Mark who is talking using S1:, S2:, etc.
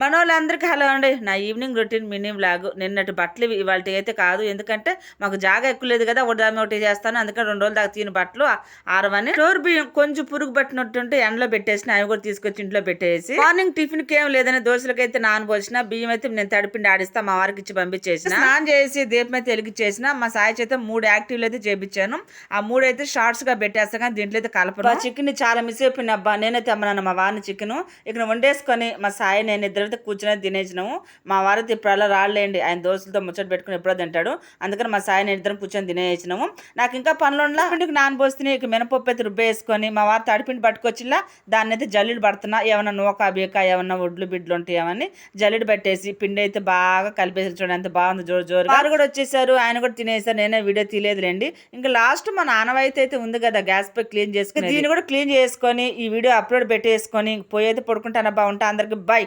S1: మనోళ్ళందరికీ hello అండి. నా evening routine mini vlog. నిన్నటి బట్టలు ఇవి ఇవాల్టియి అయితే కాదు. ఎందుకంటే మాకు జాగా ఎక్కువ లేదు కదా! ఒకదాన్ని ఒకటి చేస్తాను. అందుకని 2 రోజుల దాకా తీయని బట్టలు ఆరవని స్టోర్ బియ్యం కొంచెం పురుగు పట్టినట్టుంటే ఎండలో పెట్టేసిన. అవి కూడా తీసుకొచ్చి ఇంట్లో పెట్టేసి మార్నింగ్ టిఫిన్‌కి ఏం లేదని దోసలకైతే నానబోసిన. బియ్యం అయితే నేను తడిపిండి ఆడిస్తా మా వారికి ఇచ్చి పంపించేసిన. స్నానం చేసి దీపం అయితే వెలిగించేసిన. మా సాయి చేత 3 యాక్టివ్‌లు అయితే చేపించాను. ఆ 3 అయితే షార్ట్స్‌గా పెట్టేస్తా కానీ దీంట్లో అయితే కలపను. చికెన్ చాలా మిస్ అయిపోయిన అబ్బా. నేనే తెమ్మన్నాను మా వారిని చికెను. ఇక వండేసుకొని మా సాయి నేను ఇద్దరు కూర్చుని తినేసినాము. మా వారైతే ఇప్పుడు అలా రాళ్ళేండి, ఆయన దోస్తులతో ముచ్చట పెట్టుకుని ఎప్పుడో తింటాడు. అందుకని మా సాయి నేను ఇద్దరం కూర్చొని తినేసినాము. నాకు ఇంకా పనులు ఉండలా. పిండికి నానబోస్తున్నాయి. ఇక మినపప్పు అయితే రుబ్బేసుకొని మా వారు తడిపిండి పట్టుకొచ్చిలా దాన్ని అయితే జల్లుడు పడుతున్నా. ఏమన్నా నూక బీక ఏమన్నా ఒడ్లు బిడ్లు ఉంటాయి ఏమని జల్లుడు పెట్టేసి పిండి అయితే బాగా కలిపేసి చూడండి ఎంత బాగుంది జోరు జోరు. వారు కూడా వచ్చేసారు, ఆయన కూడా తినేసారు. నేనే వీడియో తీయలేదులేండి. ఇంకా లాస్ట్ మా నాన్నవైతే అయితే ఉంది కదా గ్యాస్ పై క్లీన్ చేసుకుని దీన్ని కూడా క్లీన్ చేసుకొని ఈ వీడియో అప్లోడ్ పెట్టేసుకొని పోయేది పడుకుంటానబ్బా. ఉంటా అందరికి బై.